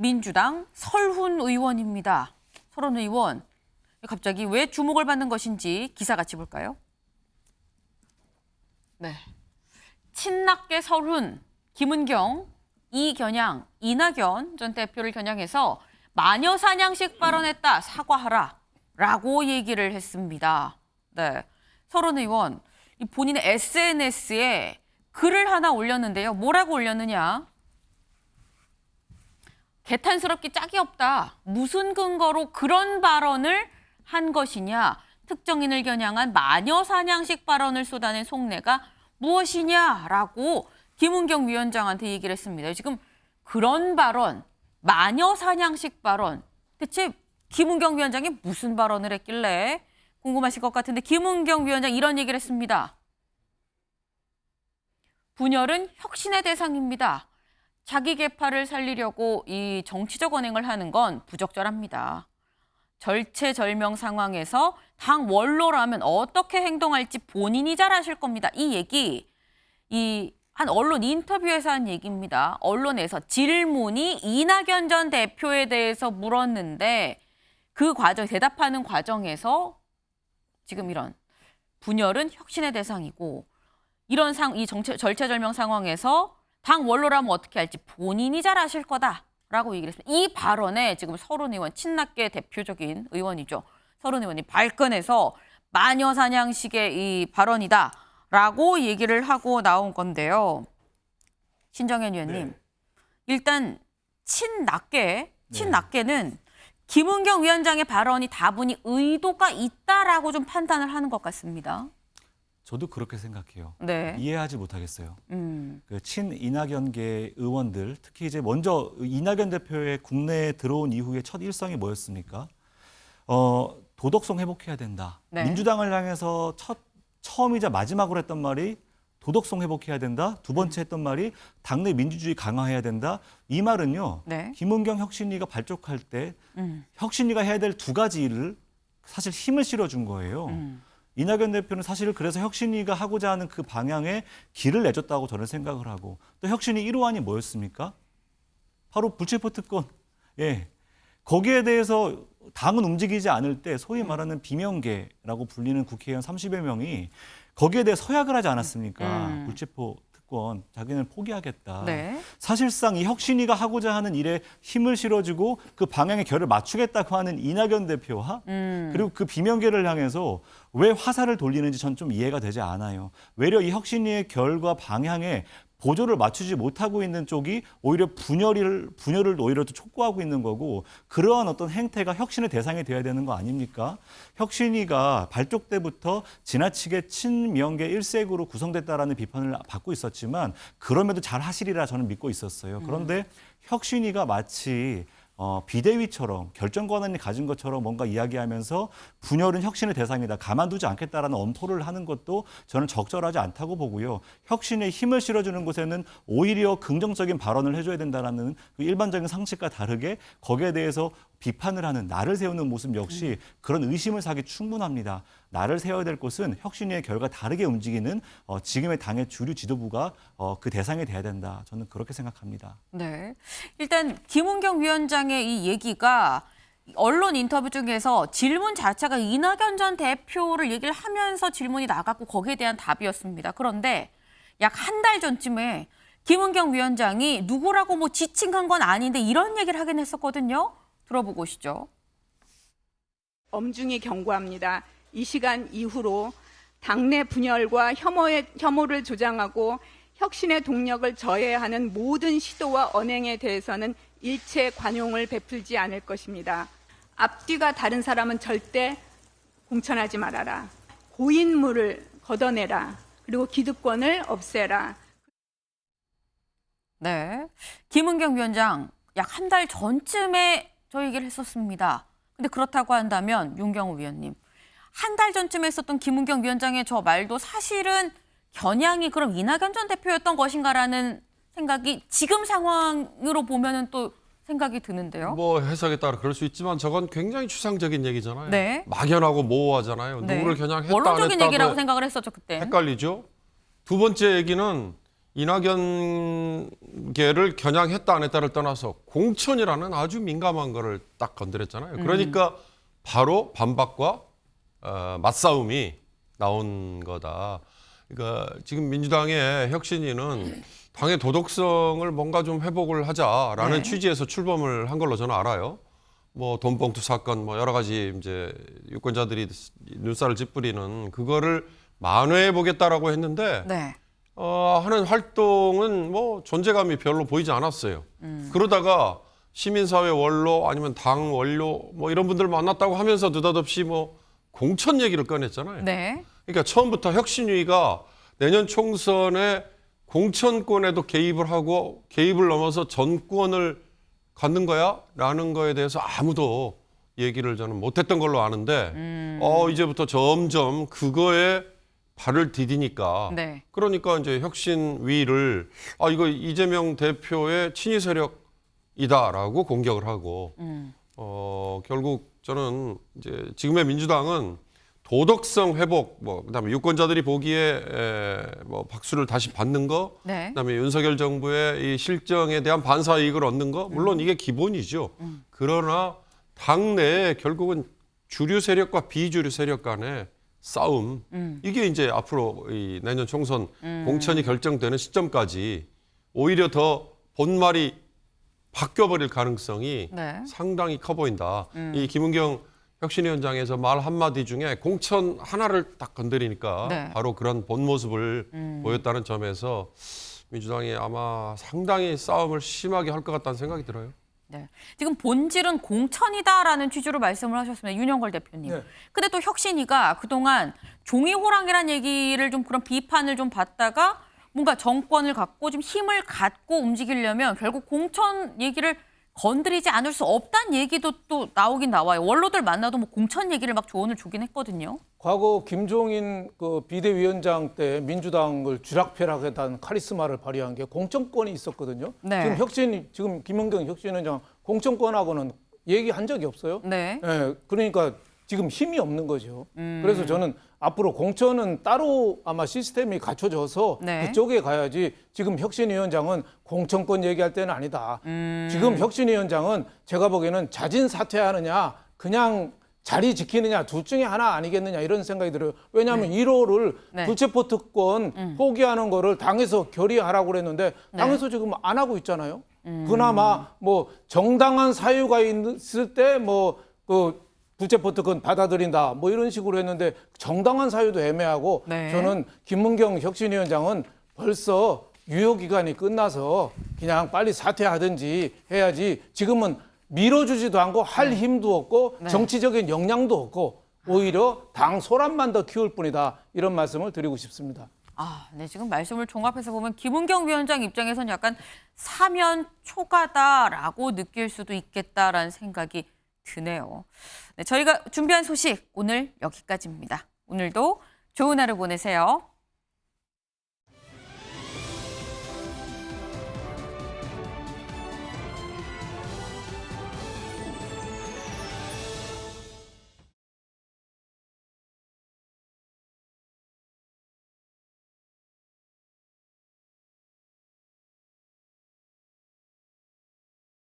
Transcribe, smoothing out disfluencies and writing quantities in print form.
민주당 설훈 의원입니다. 설훈 의원, 갑자기 왜 주목을 받는 것인지 기사 같이 볼까요? 네. 친낙계 설훈, 김은경, 이견양, 이낙연 전 대표를 겨냥해서 마녀 사냥식 발언했다, 사과하라 라고 얘기를 했습니다. 네. 설훈 의원, 본인의 SNS에 글을 하나 올렸는데요. 뭐라고 올렸느냐? 개탄스럽기 짝이 없다. 무슨 근거로 그런 발언을 한 것이냐? 특정인을 겨냥한 마녀 사냥식 발언을 쏟아낸 속내가 무엇이냐라고 김은경 위원장한테 얘기를 했습니다. 지금 그런 발언, 마녀 사냥식 발언, 대체 김은경 위원장이 무슨 발언을 했길래 궁금하실 것 같은데 김은경 위원장 이런 얘기를 했습니다. 분열은 혁신의 대상입니다. 자기 계파를 살리려고 이 정치적 언행을 하는 건 부적절합니다. 절체절명 상황에서 당 원로라면 어떻게 행동할지 본인이 잘 아실 겁니다. 이 얘기, 한 언론 인터뷰에서 한 얘기입니다. 언론에서 질문이 이낙연 전 대표에 대해서 물었는데 그 과정, 대답하는 과정에서 지금 이런 분열은 혁신의 대상이고 이런 이 절체절명 상황에서 당 원로라면 어떻게 할지 본인이 잘 아실 거다라고 얘기를 했습니다. 이 발언에 지금 설훈 의원, 친낙계 대표적인 의원이죠. 설훈 의원이 발끈해서 마녀 사냥식의 이 발언이다라고 얘기를 하고 나온 건데요. 신정현 의원님, 네. 일단 친낙계는 김은경 위원장의 발언이 다분히 의도가 있다라고 좀 판단을 하는 것 같습니다. 저도 그렇게 생각해요. 네. 이해하지 못하겠어요. 그 친이낙연계 의원들, 특히 이제 먼저 이낙연 대표의 국내에 들어온 이후에 첫 일성이 뭐였습니까? 도덕성 회복해야 된다. 네. 민주당을 향해서 처음이자 마지막으로 했던 말이 도덕성 회복해야 된다. 두 번째 했던 말이 당내 민주주의 강화해야 된다. 이 말은요. 네. 김은경 혁신위가 발족할 때 혁신위가 해야 될 두 가지 일을 사실 힘을 실어준 거예요. 이낙연 대표는 사실 그래서 혁신위가 하고자 하는 그 방향에 길을 내줬다고 저는 생각을 하고 또 혁신위 1호안이 뭐였습니까? 바로 불체포 특권. 예. 거기에 대해서 당은 움직이지 않을 때 소위 말하는 비명계라고 불리는 국회의원 30여 명이 거기에 대해 서약을 하지 않았습니까? 불체포 특권, 자기는 포기하겠다. 네. 사실상 이 혁신위가 하고자 하는 일에 힘을 실어주고 그 방향에 결을 맞추겠다고 하는 이낙연 대표와 그리고 그 비명계를 향해서 왜 화살을 돌리는지 전 좀 이해가 되지 않아요. 외려 이 혁신위의 결과 방향에 보조를 맞추지 못하고 있는 쪽이 오히려 분열을 오히려 또 촉구하고 있는 거고 그러한 어떤 행태가 혁신의 대상이 되어야 되는 거 아닙니까? 혁신위가 발족 때부터 지나치게 친명계 일색으로 구성됐다라는 비판을 받고 있었지만 그럼에도 잘 하시리라 저는 믿고 있었어요. 그런데 혁신위가 마치 비대위처럼 결정 권한이 가진 것처럼 뭔가 이야기하면서 분열은 혁신의 대상이다. 가만두지 않겠다라는 엄포를 하는 것도 저는 적절하지 않다고 보고요. 혁신에 힘을 실어주는 곳에는 오히려 긍정적인 발언을 해줘야 된다라는 그 일반적인 상식과 다르게 거기에 대해서 비판을 하는 나를 세우는 모습 역시 그런 의심을 사기 충분합니다. 나를 세워야 될 곳은 혁신위의 결과 다르게 움직이는 지금의 당의 주류 지도부가 그 대상이 돼야 된다. 저는 그렇게 생각합니다. 네. 일단 김은경 위원장의 이 얘기가 언론 인터뷰 중에서 질문 자체가 이낙연 전 대표를 얘기를 하면서 질문이 나갔고 거기에 대한 답이었습니다. 그런데 약 한 달 전쯤에 김은경 위원장이 누구라고 뭐 지칭한 건 아닌데 이런 얘기를 하긴 했었거든요. 들어보고 오시죠. 엄중히 경고합니다. 이 시간 이후로 당내 분열과 혐오를 조장하고 혁신의 동력을 저해하는 모든 시도와 언행에 대해서는 일체 관용을 베풀지 않을 것입니다. 앞뒤가 다른 사람은 절대 공천하지 말아라. 고인물을 걷어내라. 그리고 기득권을 없애라. 네. 김은경 위원장 약 한 달 전쯤에 저 얘기를 했었습니다. 근데 그렇다고 한다면 윤경호 위원님, 한 달 전쯤에 했었던 김은경 위원장의 저 말도 사실은 겨냥이 그럼 이낙연 전 대표였던 것인가라는 생각이 지금 상황으로 보면은 또 생각이 드는데요. 뭐 해석에 따라 그럴 수 있지만 저건 굉장히 추상적인 얘기잖아요. 네. 막연하고 모호하잖아요. 네. 누구를 겨냥했다 안 원론적인 했다 얘기라고 생각을 했었죠 그때. 헷갈리죠. 두 번째 얘기는 이낙연계를 겨냥했다 안 했다를 떠나서 공천이라는 아주 민감한 거를 딱 건드렸잖아요. 그러니까 바로 반박과 맞싸움이 나온 거다. 그러니까 지금 민주당의 혁신위는 당의 도덕성을 뭔가 좀 회복을 하자라는 네. 취지에서 출범을 한 걸로 저는 알아요. 뭐 돈봉투 사건, 뭐 여러 가지 이제 유권자들이 눈살을 찌푸리는 그거를 만회해 보겠다라고 했는데 네. 하는 활동은 뭐 존재감이 별로 보이지 않았어요. 그러다가 시민사회 원로 아니면 당 원로 뭐 이런 분들 만났다고 하면서 느닷없이 뭐 공천 얘기를 꺼냈잖아요. 네. 그러니까 처음부터 혁신위가 내년 총선에 공천권에도 개입을 하고 개입을 넘어서 전권을 갖는 거야? 라는 거에 대해서 아무도 얘기를 저는 못했던 걸로 아는데 이제부터 점점 그거에 발을 디디니까 네. 그러니까 이제 혁신위를 이거 이재명 대표의 친위 세력이다라고 공격을 하고 결국 저는 이제 지금의 민주당은 도덕성 회복, 뭐 그다음에 유권자들이 보기에 뭐 박수를 다시 받는 거, 네. 그다음에 윤석열 정부의 이 실정에 대한 반사 이익을 얻는 거, 물론 이게 기본이죠. 그러나 당내에 결국은 주류 세력과 비주류 세력 간의 싸움, 이게 이제 앞으로 이 내년 총선 공천이 결정되는 시점까지 오히려 더 본말이 바뀌어버릴 가능성이 네. 상당히 커 보인다. 이 김은경 혁신위원장에서 말 한마디 중에 공천 하나를 딱 건드리니까 네. 바로 그런 본 모습을 보였다는 점에서 민주당이 아마 상당히 싸움을 심하게 할 것 같다는 생각이 들어요. 네. 지금 본질은 공천이다라는 취지로 말씀을 하셨습니다. 윤영걸 대표님. 네. 근데 또 혁신위가 그동안 종이호랑이라는 얘기를 좀 그런 비판을 좀 받다가 뭔가 정권을 갖고 좀 힘을 갖고 움직이려면 결국 공천 얘기를 건드리지 않을 수 없다는 얘기도 또 나오긴 나와요. 원로들 만나도 뭐 공천 얘기를 막 조언을 주긴 했거든요. 과거 김종인 그 비대위원장 때 민주당을 쥐락펴락했다는 카리스마를 발휘한 게 공천권이 있었거든요. 네. 지금 김은경 혁신위원장 공천권하고는 얘기한 적이 없어요. 네. 예, 그러니까 지금 힘이 없는 거죠. 그래서 저는 앞으로 공천은 따로 아마 시스템이 갖춰져서 네. 그쪽에 가야지 지금 혁신위원장은 공천권 얘기할 때는 아니다. 지금 혁신위원장은 제가 보기에는 자진 사퇴하느냐 그냥 자리 지키느냐 둘 중에 하나 아니겠느냐 이런 생각이 들어요. 왜냐하면 1호를 네. 불체포 특권 포기하는 거를 당에서 결의하라고 그랬는데 당에서 지금 안 하고 있잖아요. 그나마 뭐 정당한 사유가 있을 때 뭐 그 불체포 특권 받아들인다 뭐 이런 식으로 했는데 정당한 사유도 애매하고 네. 저는 김문경 혁신위원장은 벌써 유효 기간이 끝나서 그냥 빨리 사퇴하든지 해야지 지금은 밀어주지도 않고 할 힘도 없고 네. 정치적인 역량도 없고 오히려 당 소란만 더 키울 뿐이다 이런 말씀을 드리고 싶습니다. 네, 지금 말씀을 종합해서 보면 김은경 위원장 입장에서는 약간 사면 초과다라고 느낄 수도 있겠다라는 생각이 드네요. 네, 저희가 준비한 소식 오늘 여기까지입니다. 오늘도 좋은 하루 보내세요.